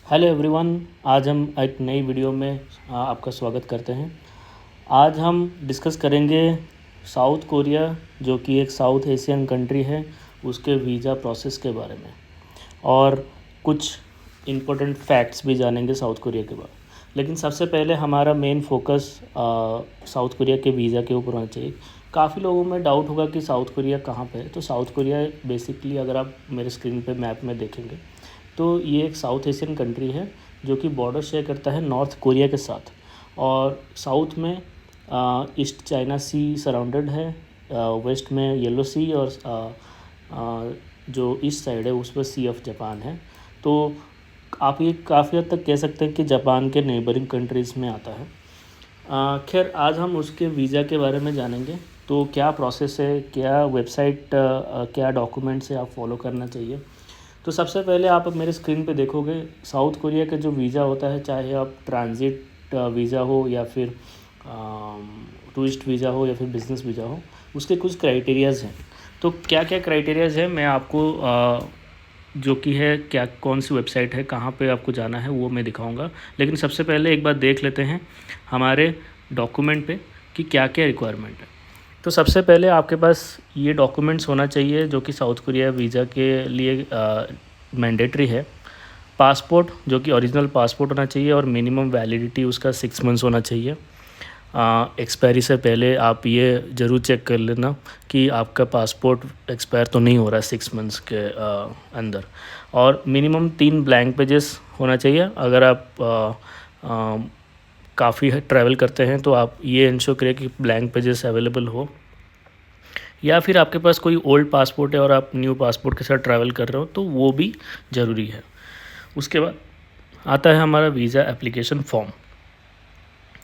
Hello everyone. आज हम एक नई वीडियो में आपका स्वागत करते हैं। आज हम डिस्कस करेंगे साउथ कोरिया, जो कि एक साउथ एशियन कंट्री है, उसके वीज़ा प्रोसेस के बारे में और कुछ इम्पोर्टेंट फैक्ट्स भी जानेंगे साउथ कोरिया के बारे में। लेकिन सबसे पहले हमारा मेन फोकस साउथ कोरिया के वीज़ा के ऊपर होना चाहिए। काफ़ी लोगों में डाउट होगा कि साउथ कोरिया कहाँ पे है। तो साउथ कोरिया बेसिकली अगर आप मेरे स्क्रीन पे मैप में देखेंगे तो ये एक साउथ एशियन कंट्री है जो कि बॉर्डर शेयर करता है नॉर्थ कोरिया के साथ। और साउथ में ईस्ट चाइना सी सराउंडेड है, वेस्ट में येलो सी, और जो ईस्ट साइड है उस पर सी ऑफ जापान है। तो आप ये काफ़ी हद तक कह सकते हैं कि जापान के नेबरिंग कंट्रीज़ में आता है। खैर, आज हम उसके वीज़ा के बारे में जानेंगे। तो क्या प्रोसेस है, क्या वेबसाइट, क्या डॉक्यूमेंट्स है आप फॉलो करना चाहिए। तो सबसे पहले आप मेरे स्क्रीन पे देखोगे साउथ कोरिया का जो वीज़ा होता है, चाहे आप ट्रांज़िट वीज़ा हो या फिर टूरिस्ट वीज़ा हो या फिर बिज़नेस वीज़ा हो, उसके कुछ क्राइटेरियाज़ हैं। तो क्या क्या क्राइटेरियाज़ हैं मैं आपको जो कि है क्या कौन सी वेबसाइट है, कहाँ पे आपको जाना है, वो मैं दिखाऊंगा। लेकिन सबसे पहले एक बार देख लेते हैं हमारे डॉक्यूमेंट पे कि क्या क्या रिक्वायरमेंट है। तो सबसे पहले आपके पास ये डॉक्यूमेंट्स होना चाहिए जो कि साउथ कोरिया वीज़ा के लिए मैंडेटरी है। पासपोर्ट, जो कि ओरिजिनल पासपोर्ट होना चाहिए और मिनिमम वैलिडिटी उसका 6 मंथ्स होना चाहिए। एक्सपायरी से पहले आप ये ज़रूर चेक कर लेना कि आपका पासपोर्ट एक्सपायर तो नहीं हो रहा है 6 मंथ्स के अंदर। और मिनिमम 3 ब्लैंक पेजेस होना चाहिए। अगर आप काफ़ी ट्रैवल करते हैं तो आप ये इंश्योर करें कि ब्लैंक पेजेस अवेलेबल हो, या फिर आपके पास कोई ओल्ड पासपोर्ट है और आप न्यू पासपोर्ट के साथ ट्रैवल कर रहे हो तो वो भी ज़रूरी है। उसके बाद आता है हमारा वीज़ा एप्लीकेशन फॉर्म।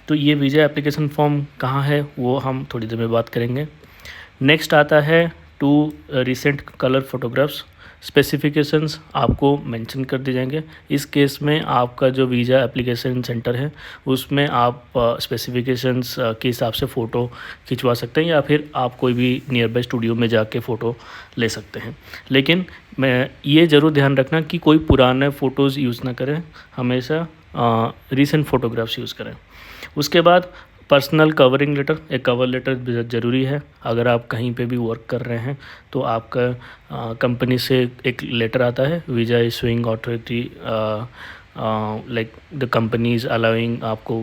तो ये वीज़ा एप्लीकेशन फॉर्म कहाँ है वो हम थोड़ी देर में बात करेंगे। नेक्स्ट आता है 2 रिसेंट कलर फोटोग्राफ्स। स्पेसिफिकेशंस आपको मेंशन कर दिए जाएंगे। इस केस में आपका जो वीज़ा एप्लीकेशन सेंटर है उसमें आप स्पेसिफिकेशंस के हिसाब से फ़ोटो खिंचवा सकते हैं, या फिर आप कोई भी नियर बाय स्टूडियो में जाके फ़ोटो ले सकते हैं। लेकिन मैं ये ज़रूर ध्यान रखना कि कोई पुराने फ़ोटोज़ यूज़ ना करें, हमेशा रीसेंट फ़ोटोग्राफ्स यूज़ करें। उसके बाद पर्सनल कवरिंग लेटर, एक कवर लेटर ज़रूरी है। अगर आप कहीं पे भी वर्क कर रहे हैं तो आपका कंपनी से एक लेटर आता है, visa issuing authority, like the company is allowing आपको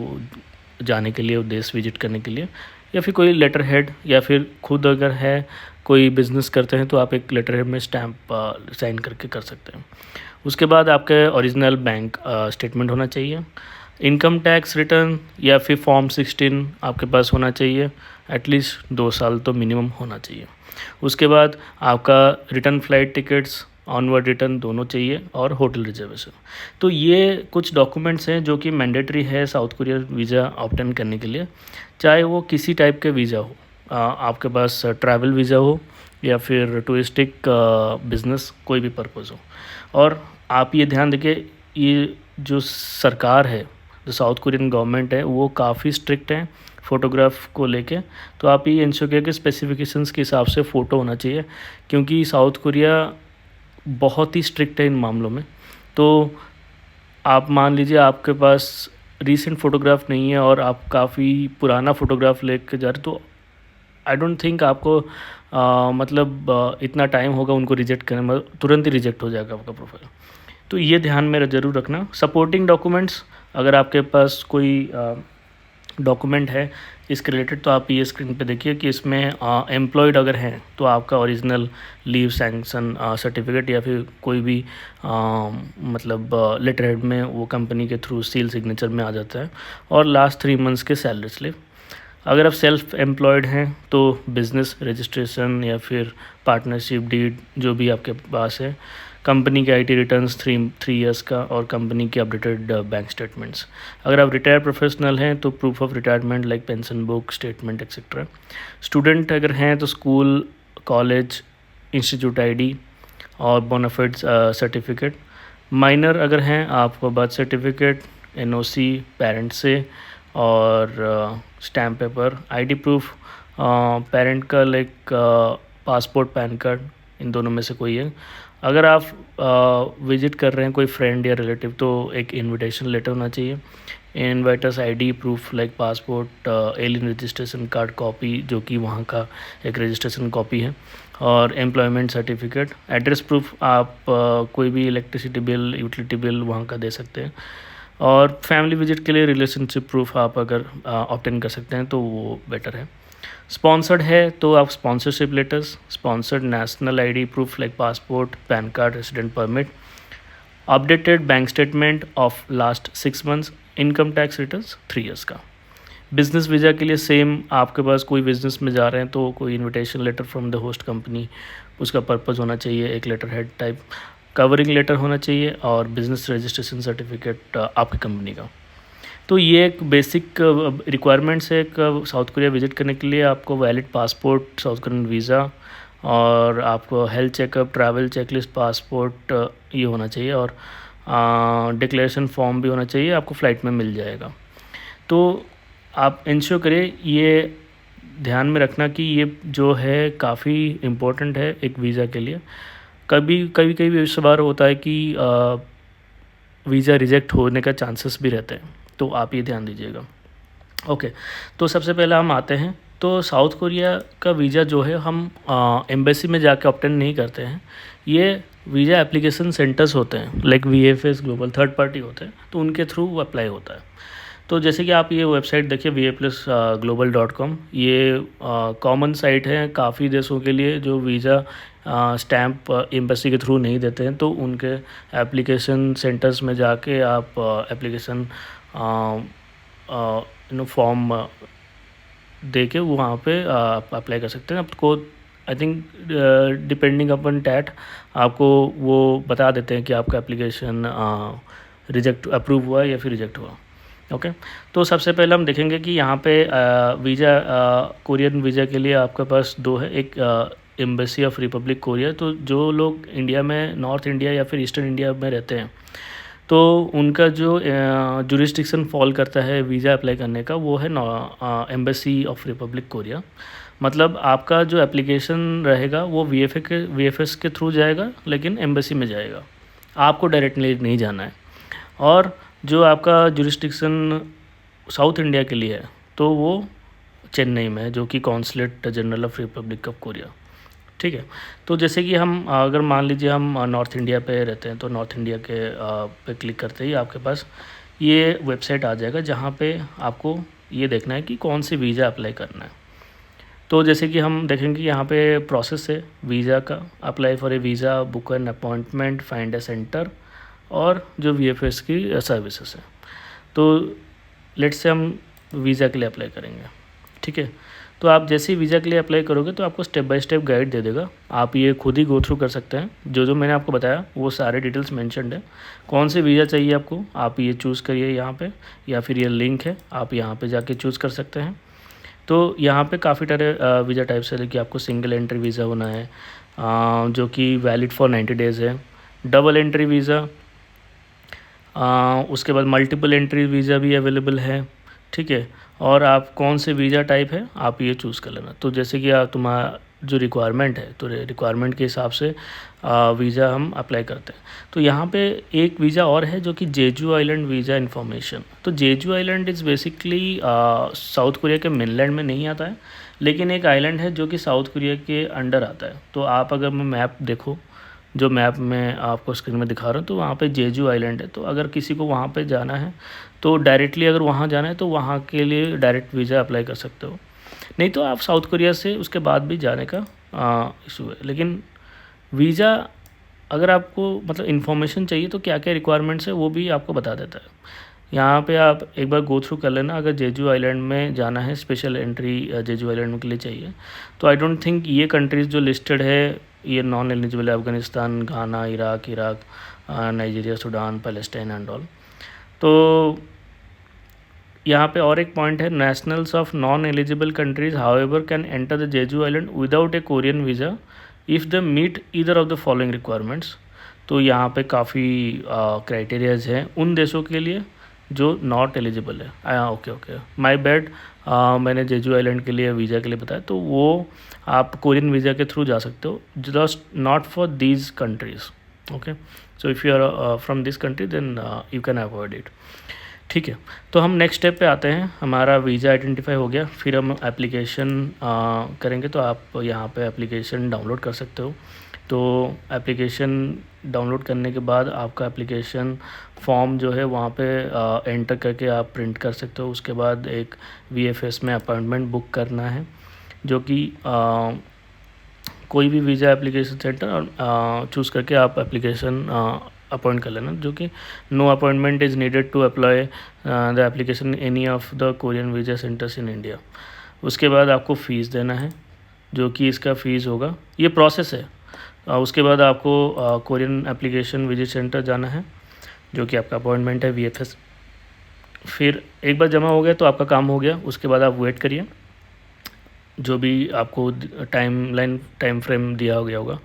जाने के लिए, देश विजिट करने के लिए, या फिर कोई लेटर हेड, या फिर खुद अगर है कोई बिज़नेस करते हैं तो आप एक लेटर हेड में स्टैम्प साइन करके कर सकते हैं। उसके बाद आपके ओरिजिनल बैंक स्टेटमेंट होना चाहिए। इनकम टैक्स रिटर्न या फिर फॉर्म 16 आपके पास होना चाहिए। एटलीस्ट 2 साल तो मिनिमम होना चाहिए। उसके बाद आपका return flight tickets, onward return दोनों चाहिए, और होटल रिजर्वेशन। तो ये कुछ डॉक्यूमेंट्स हैं जो कि मैंडेटरी है साउथ कोरिया वीज़ा ऑब्टेन करने के लिए, चाहे वो किसी टाइप के वीज़ा हो। आपके पास ट्रैवल वीज़ा हो या फिर टूरिस्टिक बिज़नेस, कोई भी पर्पज़ हो। और आप ये ध्यान रखिए, ये जो सरकार है, जो साउथ कोरियन गवर्नमेंट है, वो काफ़ी स्ट्रिक्ट है फ़ोटोग्राफ को लेके। तो आप ये इंश्योर करिए कि स्पेसिफिकेशंस के हिसाब से फ़ोटो होना चाहिए, क्योंकि साउथ कोरिया बहुत ही स्ट्रिक्ट है इन मामलों में। तो आप मान लीजिए आपके पास रीसेंट फ़ोटोग्राफ नहीं है और आप काफ़ी पुराना फ़ोटोग्राफ लेके जा रहे, तो आई डोंट थिंक आपको इतना टाइम होगा उनको रिजेक्ट करने में, तुरंत ही रिजेक्ट हो जाएगा आपका प्रोफाइल। तो ये ध्यान में ज़रूर रखना। सपोर्टिंग डॉक्यूमेंट्स, अगर आपके पास कोई डॉक्यूमेंट है इसके रिलेटेड, तो आप ये स्क्रीन पे देखिए कि इसमें एम्प्लॉयड अगर हैं तो आपका ओरिजिनल लीव सैंक्शन सर्टिफिकेट, या फिर कोई भी लेटर हेड में वो कंपनी के थ्रू सील सिग्नेचर में आ जाता है, और लास्ट 3 मंथ्स के सैलरी स्लिप। अगर आप सेल्फ एम्प्लॉयड हैं तो बिज़नेस रजिस्ट्रेशन या फिर पार्टनरशिप डीड जो भी आपके पास है, कंपनी के आईटी रिटर्न्स 3 इयर्स का, और कंपनी के अपडेटेड बैंक स्टेटमेंट्स। अगर आप रिटायर्ड प्रोफेशनल हैं तो proof of retirement like pension book statement etcetera. Student अगर हैं तो स्कूल, कॉलेज, इंस्टीट्यूट आईडी और बोनाफाइड सर्टिफिकेट। माइनर अगर हैं आपको बर्थ सर्टिफिकेट, एनओसी पेरेंट से, और stamp paper. ID proof parent का लाइक पासपोर्ट, पैन कार्ड, इन दोनों में से कोई है। अगर आप विज़िट कर रहे हैं कोई फ्रेंड या रिलेटिव तो एक इनविटेशन लेटर होना चाहिए, inviters ID proof like passport, alien registration card copy जो कि वहाँ का एक रजिस्ट्रेशन कॉपी है, और एम्प्लॉयमेंट सर्टिफिकेट, एड्रेस प्रूफ आप कोई भी इलेक्ट्रिसिटी बिल यूटिलिटी बिल वहाँ का दे सकते हैं, और फैमिली विजिट के लिए रिलेशनशिप प्रूफ आप अगर ऑब्टेन कर सकते हैं तो वो बेटर है। स्पॉन्सर्ड है तो आप sponsorship letters, sponsored national ID proof like passport, pan card, resident permit, updated bank statement of last 6 months, income tax returns 3 years का। बिज़नेस वीज़ा के लिए सेम, आपके पास कोई बिज़नेस में जा रहे हैं तो कोई invitation letter from the host company, उसका पर्पज़ होना चाहिए, एक letter head type, covering letter होना चाहिए, और बिज़नेस रजिस्ट्रेशन सर्टिफिकेट आपकी कंपनी का। तो ये एक बेसिक रिक्वायरमेंट्स है एक साउथ कोरिया विज़िट करने के लिए। आपको valid passport, south Korean visa, और आपको health checkup, travel checklist, passport ये होना चाहिए, और डिक्लेरेशन फॉर्म भी होना चाहिए, आपको फ़्लाइट में मिल जाएगा। तो आप इंश्योर करिए, ये ध्यान में रखना कि ये जो है काफ़ी इम्पोर्टेंट है एक वीज़ा के लिए। कभी इस बार होता है कि वीज़ा रिजेक्ट होने का चांसेस भी रहते हैं, तो आप ये ध्यान दीजिएगा। ओके, तो सबसे पहले हम आते हैं, तो साउथ कोरिया का वीज़ा जो है हम एम्बेसी में जाके ऑब्टेन नहीं करते हैं, ये वीज़ा एप्लीकेशन सेंटर्स होते हैं like VFS global, third party होते हैं, तो उनके थ्रू वो अप्लाई होता है। तो जैसे कि आप ये वेबसाइट देखिए vaplus.global.com, ये कॉमन साइट है काफ़ी देशों के लिए जो वीज़ा स्टैम्प एम्बेसी के थ्रू नहीं देते हैं, तो उनके एप्लीकेशन सेंटर्स में जाके आप एप्लीकेशन फॉर्म दे के वहाँ पे आप अप्लाई कर सकते हैं। आपको I think depending upon that आपको वो बता देते हैं कि आपका एप्लीकेशन अप्रूव हुआ या फिर रिजेक्ट हुआ। ओके, तो सबसे पहले हम देखेंगे कि यहाँ पे वीज़ा कोरियन वीज़ा के लिए आपके पास 2 है, एक एम्बेसी ऑफ रिपब्लिक कोरिया। तो जो लोग इंडिया में नॉर्थ इंडिया या फिर ईस्टर्न इंडिया में रहते हैं तो उनका जो जुरिस्डिक्शन फॉल करता है वीज़ा अप्लाई करने का, वो है एम्बेसी ऑफ रिपब्लिक कोरिया। मतलब आपका जो एप्लीकेशन रहेगा वो VFS के थ्रू जाएगा, लेकिन एम्बेसी में जाएगा, आपको डायरेक्टली नहीं जाना है। और जो आपका जुरिस्डिक्शन साउथ इंडिया के लिए है तो वो चेन्नई में है, जो कि consulate general of Republic of Korea. ठीक है, तो जैसे कि हम अगर मान लीजिए हम नॉर्थ इंडिया पे रहते हैं, तो नॉर्थ इंडिया के पे क्लिक करते ही आपके पास ये वेबसाइट आ जाएगा, जहाँ पे आपको ये देखना है कि कौन सी वीज़ा अप्लाई करना है। तो जैसे कि हम देखेंगे यहाँ पे प्रोसेस है वीज़ा का, apply for a visa, book an appointment, find A centre, और जो VFS की सर्विसेज है। तो लेट्स से हम वीज़ा के लिए अप्लाई करेंगे, ठीक है। तो आप जैसे ही वीज़ा के लिए अप्लाई करोगे तो आपको स्टेप बाय स्टेप गाइड दे देगा, आप ये खुद ही गो थ्रू कर सकते हैं। जो मैंने आपको बताया वो सारे डिटेल्स मेंशन्ड है। कौन से वीज़ा चाहिए आपको, आप ये चूज़ करिए यहाँ पे, या फिर ये लिंक है, आप यहाँ पे जाके चूज़ कर सकते हैं। तो यहाँ पे काफ़ी तरह वीज़ा टाइप्स है कि आपको सिंगल एंट्री वीज़ा होना है जो कि वैलिड फॉर 90 डेज़ है, डबल एंट्री वीज़ा, उसके बाद मल्टीपल एंट्री वीज़ा भी अवेलेबल है, ठीक है। और आप कौन से वीज़ा टाइप है आप ये चूज़ कर लेना। तो जैसे कि तुम्हारा जो रिक्वायरमेंट है तो रिक्वायरमेंट के हिसाब से वीज़ा हम अप्लाई करते हैं। तो यहाँ पे एक वीज़ा और है जो कि जेजू आइलैंड वीज़ा इन्फॉर्मेशन। तो Jeju island is basically South Korea के मेनलैंड में नहीं आता है, लेकिन एक आइलैंड है जो कि साउथ कोरिया के अंडर आता है। तो आप अगर मैं मैप देखो, जो मैप में आपको स्क्रीन में दिखा रहा हूँ, तो वहाँ पे जेजू आइलैंड है। तो अगर किसी को वहाँ पे जाना है तो डायरेक्टली अगर वहाँ जाना है तो वहाँ के लिए डायरेक्ट वीज़ा अप्लाई कर सकते हो, नहीं तो आप साउथ कोरिया से उसके बाद भी जाने का इशू है। लेकिन वीज़ा अगर आपको मतलब इन्फॉर्मेशन चाहिए तो क्या क्या रिक्वायरमेंट्स है वो भी आपको बता देता है। यहाँ पे आप एक बार गो थ्रू कर लेना। अगर जेजू आइलैंड में जाना है, स्पेशल एंट्री जेजू आइलैंड के लिए चाहिए, तो आई डोंट थिंक ये कंट्रीज़ जो लिस्टेड है ये नॉन एलिजिबल है। Afghanistan, Ghana, Iraq, Nigeria, Sudan, Palestine and all. तो यहाँ पे और एक पॉइंट है, nationals of non eligible countries however can enter the Jeju island without a Korean visa if the meet either of the following requirements. तो यहाँ पे काफ़ी क्राइटेरियाज हैं उन देशों के लिए जो नॉट एलिजिबल है। ओके ओके, माय बैड, मैंने जेजू आइलैंड के लिए वीज़ा के लिए बताया, तो वो आप कोरियन वीज़ा के थ्रू जा सकते हो, just not for these countries. Okay, so if you are from this country then you can avoid it. ठीक है, तो हम नेक्स्ट स्टेप पे आते हैं। हमारा वीज़ा आइडेंटिफाई हो गया, फिर हम एप्लीकेशन करेंगे। तो आप यहाँ पे एप्लीकेशन डाउनलोड कर सकते हो। तो एप्लीकेशन डाउनलोड करने के बाद आपका एप्लीकेशन फॉर्म जो है वहाँ पे एंटर करके आप प्रिंट कर सकते हो। उसके बाद एक VFS में अपॉइंटमेंट बुक करना है, जो कि कोई भी वीज़ा एप्लीकेशन सेंटर चूज़ करके आप एप्लीकेशन अपॉइंट कर लेना, जो कि no appointment is needed to apply the application any of the Korean visa centres in India. उसके बाद आपको फ़ीस देना है, जो कि इसका फ़ीस होगा, ये प्रोसेस है। उसके बाद आपको कोरियन एप्लीकेशन विजिट सेंटर जाना है, जो कि आपका अपॉइंटमेंट है VFS। फिर एक बार जमा हो गया तो आपका काम हो गया। उसके बाद आप वेट करिए, जो भी आपको टाइम फ्रेम दिया गया होगा।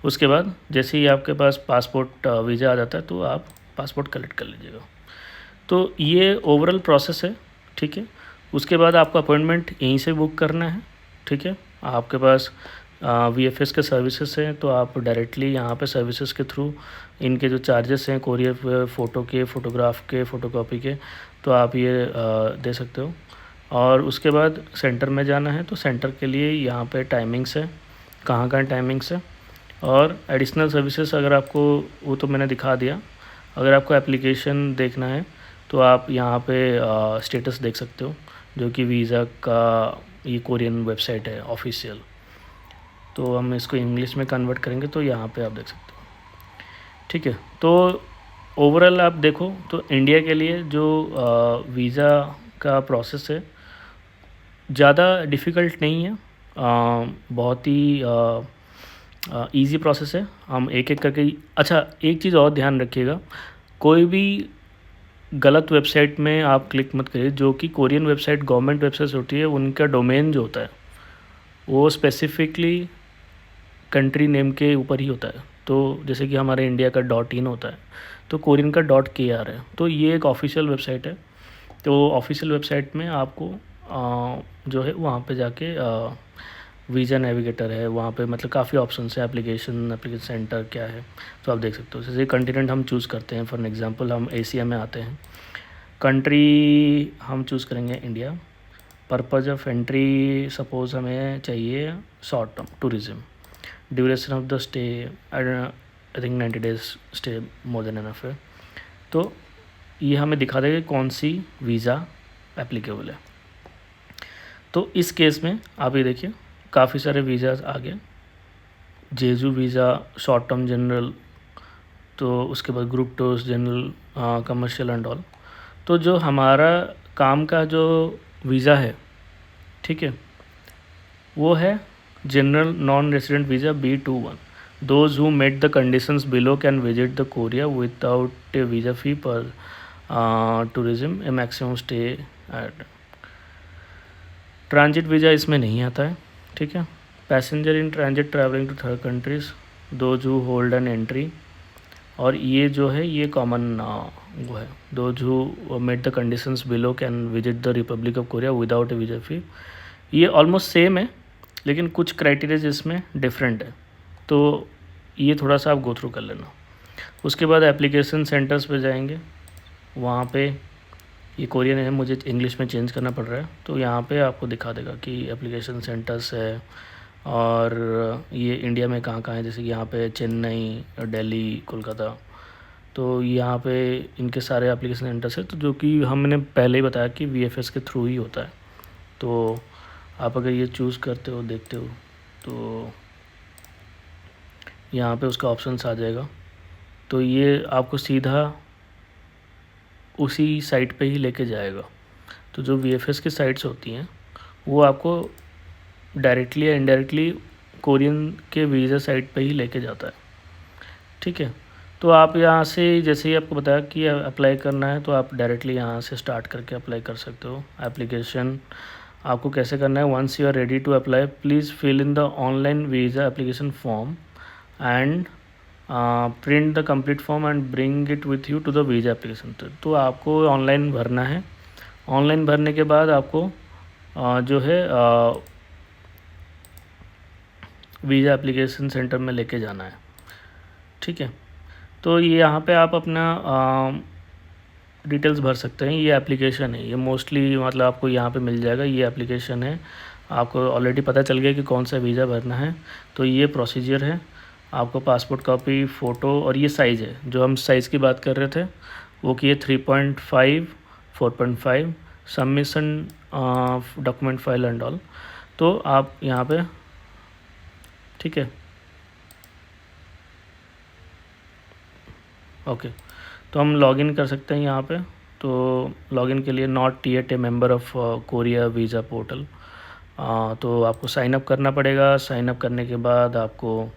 उसके बाद जैसे ही आपके पास पासपोर्ट वीज़ा आ जाता है तो आप पासपोर्ट कलेक्ट कर लीजिएगा। तो ये ओवरऑल प्रोसेस है। ठीक है, उसके बाद आपको अपॉइंटमेंट यहीं से बुक करना है। ठीक है, आपके पास VFS के सर्विसेज हैं, तो आप डायरेक्टली यहाँ पे सर्विसेज के थ्रू इनके जो चार्जेस हैं कोरियर फ़ोटो के, फ़ोटोग्राफ के, फ़ोटोकॉपी के, तो आप ये दे सकते हो। और उसके बाद सेंटर में जाना है, तो सेंटर के लिए यहाँ पे टाइमिंग्स है, कहाँ टाइमिंग्स है। और एडिशनल सर्विसेज अगर आपको, वो तो मैंने दिखा दिया। अगर आपको एप्लीकेशन देखना है तो आप यहाँ पे स्टेटस देख सकते हो, जो कि वीज़ा का ये कोरियन वेबसाइट है ऑफिशियल। तो हम इसको इंग्लिश में कन्वर्ट करेंगे तो यहाँ पे आप देख सकते हो। ठीक है, तो ओवरऑल आप देखो तो इंडिया के लिए जो वीज़ा का प्रोसेस है ज़्यादा डिफ़िकल्ट नहीं है, बहुत ही ईज़ी प्रोसेस है। हम एक एक करके, अच्छा एक चीज़ और ध्यान रखिएगा, कोई भी गलत वेबसाइट में आप क्लिक मत करिए। जो कि कोरियन वेबसाइट गवर्नमेंट वेबसाइट होती है, उनका डोमेन जो होता है वो स्पेसिफिकली कंट्री नेम के ऊपर ही होता है। तो जैसे कि हमारे इंडिया का .in होता है, तो कोरियन का .kr है। तो ये एक ऑफिशियल वेबसाइट है। तो ऑफिशियल वेबसाइट में आपको जो है वहाँ पे जाके वीज़ा नेविगेटर है, वहाँ पे मतलब काफ़ी ऑप्शन है, एप्लीकेशन सेंटर क्या है, तो आप देख सकते हो। जैसे कंटिनेंट हम चूज़ करते हैं, फॉर एग्जांपल हम एशिया में आते हैं, कंट्री हम चूज़ करेंगे India. Purpose of entry suppose हमें चाहिए short term tourism. Duration of the stay I think 90 days stay more than enough है। तो ये हमें दिखा देगा कौन सी वीज़ा एप्लीकेबल है। तो इस केस में आप ये देखिए काफ़ी सारे वीज़ाज़ आ गए। जेजू वीज़ा शॉर्ट टर्म जनरल, तो उसके बाद group tours general, commercial and all. तो जो हमारा काम का जो वीज़ा है, ठीक है, वो है general non resident visa B21। Those who met the conditions below can visit the Korea without a visa fee per tourism a maximum stay at. Transit visa इसमें नहीं आता है। ठीक है, passenger in transit travelling to third countries, those who hold an entry. और ये जो है ये कॉमन वो है, those who met the conditions below can visit the Republic of Korea without a visa फ़ी। ये ऑलमोस्ट सेम है, लेकिन कुछ क्राइटेरियाज इसमें डिफरेंट है, तो ये थोड़ा सा आप गो थ्रू कर लेना। उसके बाद एप्लीकेशन सेंटर्स पे जाएंगे, वहाँ पे ये कोरियन है, मुझे इंग्लिश में चेंज करना पड़ रहा है, तो यहाँ पे आपको दिखा देगा कि एप्लीकेशन सेंटर्स है और ये इंडिया में कहाँ है। जैसे कि यहाँ पे चेन्नई, दिल्ली, कोलकाता, तो यहाँ पे इनके सारे एप्लीकेशन सेंटर्स है। तो जो कि हमने पहले ही बताया कि VFS के थ्रू ही होता है। तो आप अगर ये चूज़ करते हो, देखते हो, तो यहाँ पे उसका ऑप्शंस आ जाएगा। तो ये आपको सीधा उसी साइट पे ही लेके जाएगा। तो जो VFS की साइट्स होती हैं वो आपको डायरेक्टली या इनडायरेक्टली कोरियन के वीज़ा साइट पे ही लेके जाता है। ठीक है, तो आप यहाँ से जैसे ही आपको बताया कि अप्लाई करना है, तो आप डायरेक्टली यहाँ से स्टार्ट करके अप्लाई कर सकते हो। एप्लीकेशन आपको कैसे करना है, once you are ready to apply please fill in the online visa application form and print the complete form and bring it with you to the visa application. तो आपको ऑनलाइन भरना है। ऑनलाइन भरने के बाद आपको जो है वीज़ा एप्लीकेशन सेंटर में लेके जाना है। ठीक है, तो ये यहाँ पे आप अपना डिटेल्स भर सकते हैं। ये एप्लीकेशन है, ये मोस्टली मतलब आपको यहाँ पे मिल जाएगा। ये एप्लीकेशन है, आपको ऑलरेडी पता चल गया कि कौन सा वीज़ा भरना है। तो ये प्रोसीजर है, आपको पासपोर्ट कॉपी, फ़ोटो और ये साइज़ है जो हम साइज़ की बात कर रहे थे वो कि 3.5 4.5 submission document file and all. तो आप यहाँ पे ठीक है, ओके। तो हम लॉगिन कर सकते हैं यहाँ पे। तो लॉगिन के लिए not yet a member of Korea visa portal. तो आपको साइन अप करना पड़ेगा। साइन अप करने के बाद आपको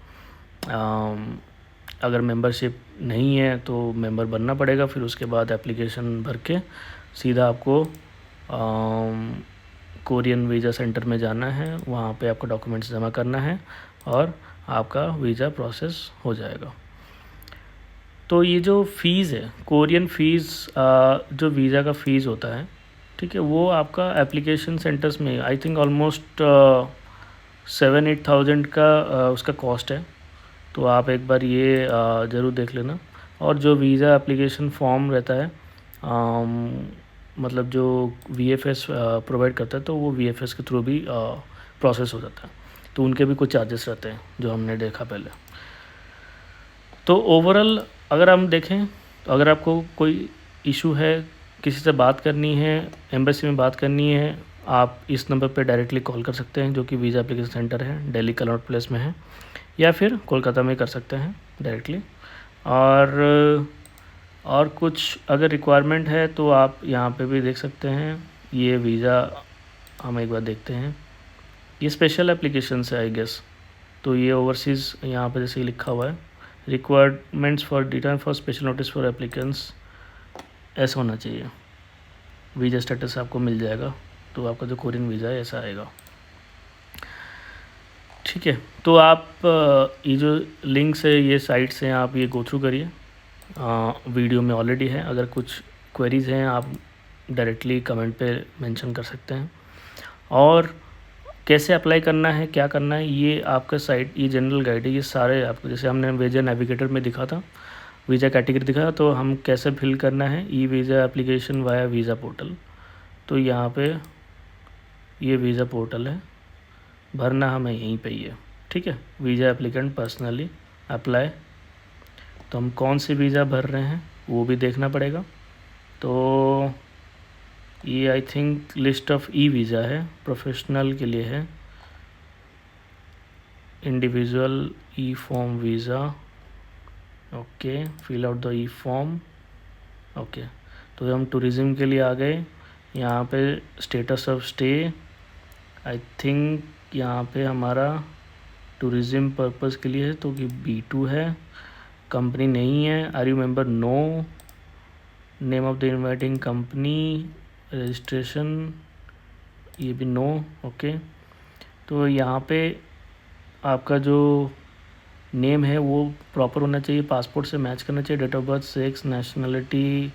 अगर मेंबरशिप नहीं है तो मेंबर बनना पड़ेगा। फिर उसके बाद एप्लीकेशन भर के सीधा आपको कोरियन वीज़ा सेंटर में जाना है। वहाँ पे आपको डॉक्यूमेंट्स जमा करना है और आपका वीज़ा प्रोसेस हो जाएगा। तो ये जो फ़ीस है, कोरियन फ़ीस जो वीज़ा का फ़ीस होता है, ठीक है, वो आपका एप्लीकेशन सेंटर्स में आई थिंक ऑलमोस्ट 7-8 थाउजेंड का उसका कॉस्ट है। तो आप एक बार ये ज़रूर देख लेना। और जो वीज़ा एप्लीकेशन फॉर्म रहता है, मतलब जो VFS प्रोवाइड करता है, तो वो VFS के थ्रू भी प्रोसेस हो जाता है। तो उनके भी कुछ चार्जेस रहते हैं जो हमने देखा पहले। तो ओवरऑल अगर हम देखें, तो अगर आपको कोई इशू है, किसी से बात करनी है, एम्बेसी में बात करनी है, आप इस नंबर पे डायरेक्टली कॉल कर सकते हैं जो कि वीज़ा एप्लीकेशन सेंटर है, दिल्ली कनॉट प्लेस में है, या फिर कोलकाता में कर सकते हैं डायरेक्टली। और कुछ अगर रिक्वायरमेंट है तो आप यहाँ पे भी देख सकते हैं। ये वीज़ा हम एक बार देखते हैं। ये स्पेशल एप्लीकेशन है आई गेस। तो ये ओवरसीज़ यहाँ पे जैसे लिखा हुआ है, requirements for return for special notice for applicants, ऐसा होना चाहिए। वीज़ा स्टेटस आपको मिल जाएगा। तो आपका जो कोरियन वीज़ा है ऐसा आएगा। ठीक है, तो आप ये जो लिंक्स है, ये साइट्स हैं, आप ये गो थ्रू करिए। वीडियो में ऑलरेडी है। अगर कुछ क्वेरीज़ हैं आप डायरेक्टली कमेंट पे मेंशन कर सकते हैं। और कैसे अप्लाई करना है, क्या करना है, ये आपका साइट, ये जनरल गाइड है। ये सारे आपको, जैसे हमने वीज़ा नेविगेटर में दिखा था, वीज़ा कैटेगरी दिखा, तो हम कैसे फिल करना है e visa application via visa portal. तो यहाँ पे ये वीज़ा पोर्टल है, भरना हमें यहीं पे ही है। ठीक है, वीज़ा एप्लीकेंट पर्सनली अप्लाई। तो हम कौन सी वीज़ा भर रहे हैं वो भी देखना पड़ेगा। तो ये I think list of e visa है, प्रोफेशनल के लिए है, individual e form visa. Okay, fill out the e form. Okay, तो हम टूरिज़्म के लिए आ गए। यहाँ पे status of stay, I think यहाँ पे हमारा टूरिज़्म पर्पज़ के लिए है, तो कि B2 है। कंपनी नहीं है, are you member, no. Name of the inviting company, registration, ये भी नो। ओके, तो यहाँ पे आपका जो नेम है वो प्रॉपर होना चाहिए, पासपोर्ट से मैच करना चाहिए, date of birth, sex, nationality,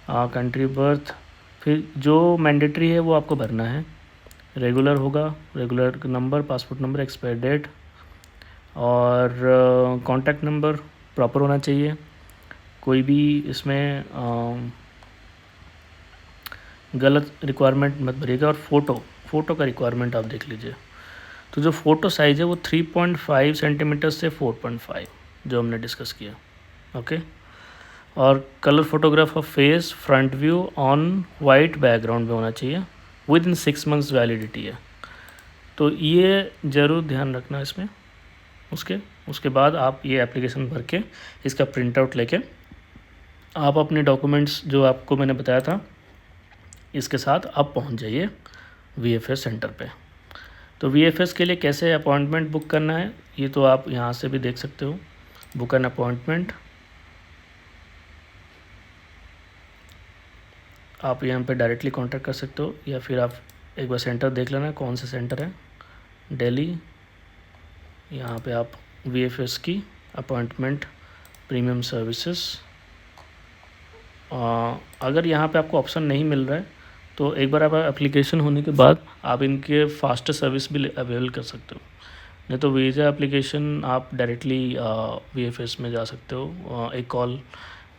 country birth. फिर जो मैंडेटरी है वो आपको भरना है। रेगुलर होगा, regular number, passport number, expire date, और कॉन्टैक्ट नंबर प्रॉपर होना चाहिए। कोई भी इसमें गलत रिक्वायरमेंट मत भरिएगा। और फ़ोटो का रिक्वायरमेंट आप देख लीजिए। तो जो फ़ोटो साइज़ है वो 3.5 सेंटीमीटर से 4.5 जो हमने डिस्कस किया। ओके, और colour photograph of face front view on white background में होना चाहिए, विद इन 6 मंथ्स वैलिडिटी है। तो ये ज़रूर ध्यान रखना इसमें। उसके बाद आप ये एप्लीकेशन भर के इसका प्रिंट आउट लेके आप अपने डॉक्यूमेंट्स जो आपको मैंने बताया था इसके साथ आप पहुंच जाइए VFS सेंटर पे। तो VFS के लिए कैसे अपॉइंटमेंट बुक करना है ये तो आप यहाँ से भी देख सकते हो। बुक एन अपॉइंटमेंट, आप यहाँ पे डायरेक्टली कांटेक्ट कर सकते हो, या फिर आप एक बार सेंटर देख लेना कौन सा सेंटर है। दिल्ली, यहाँ पे आप VFS की अपॉइंटमेंट प्रीमियम सर्विसेज। अगर यहाँ पे आपको ऑप्शन नहीं मिल रहा है तो एक बार आप एप्लीकेशन होने के बाद आप इनके फास्ट सर्विस भी अवेल कर सकते हो। नहीं तो वीज़ा एप्लीकेशन आप डायरेक्टली VFS में जा सकते हो, एक कॉल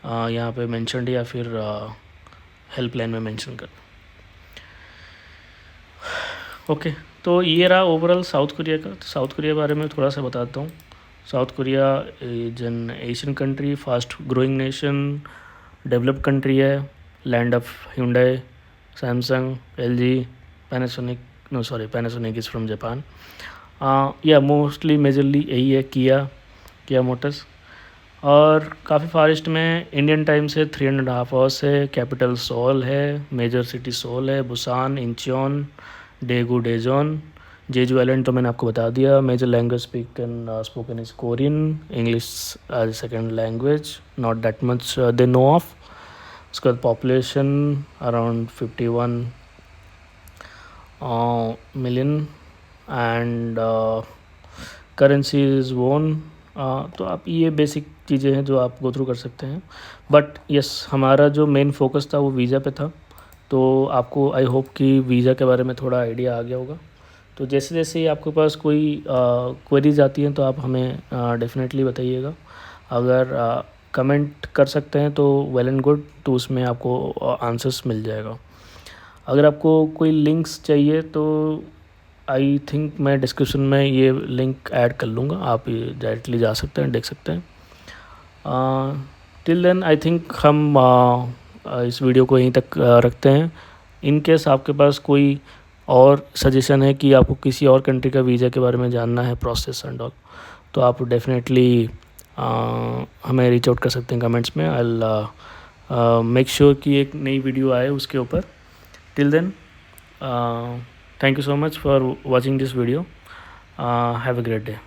यहाँ पे मेंशनड या फिर हेल्पलाइन में मेंशन कर। ओके, तो ये रहा ओवरऑल साउथ कोरिया का। तो साउथ कोरिया के बारे में थोड़ा सा बताता हूँ। South Korea is an Asian country, fast growing nation, developed country है, land of Hyundai, Samsung, LG, Panasonic, no sorry Panasonic is from Japan. या मोस्टली मेजरली यही है किया मोटर्स। और काफ़ी फारेस्ट में इंडियन टाइम से 3.5 आवर्स है। कैपिटल सोल है, मेजर सिटी सोल है, Busan, Incheon, Daegu, Daejeon, Jeju island तो मैंने आपको बता दिया। Major language spoken is Korean, English as second language, not that much they know of. उसके बाद population around 51 million and currency is won. तो आप ये बेसिक चीज़ें हैं जो आप गो थ्रू कर सकते हैं। बट यस, हमारा जो मेन फोकस था वो वीज़ा पे था। तो आपको आई होप कि वीज़ा के बारे में थोड़ा आइडिया आ गया होगा। तो जैसे जैसे ही आपके पास कोई क्वेरीज आती हैं तो आप हमें डेफिनेटली बताइएगा। अगर कमेंट कर सकते हैं तो वेल एंड गुड, तो उसमें आपको आंसर्स मिल जाएगा। अगर आपको कोई लिंक्स चाहिए तो आई थिंक मैं डिस्क्रिप्शन में ये लिंक ऐड कर लूँगा, आप ये डायरेक्टली जा सकते हैं, देख सकते हैं। टिल देन आई थिंक हम इस वीडियो को यहीं तक रखते हैं। इन केस आपके पास कोई और सजेशन है कि आपको किसी और कंट्री का वीज़ा के बारे में जानना है, प्रोसेस एंड ऑल, तो आप डेफिनेटली हमें रीच आउट कर सकते हैं कमेंट्स में। आई मेक श्योर कि एक नई वीडियो आए उसके ऊपर। Till then thank you so much for watching this video. Have a great day.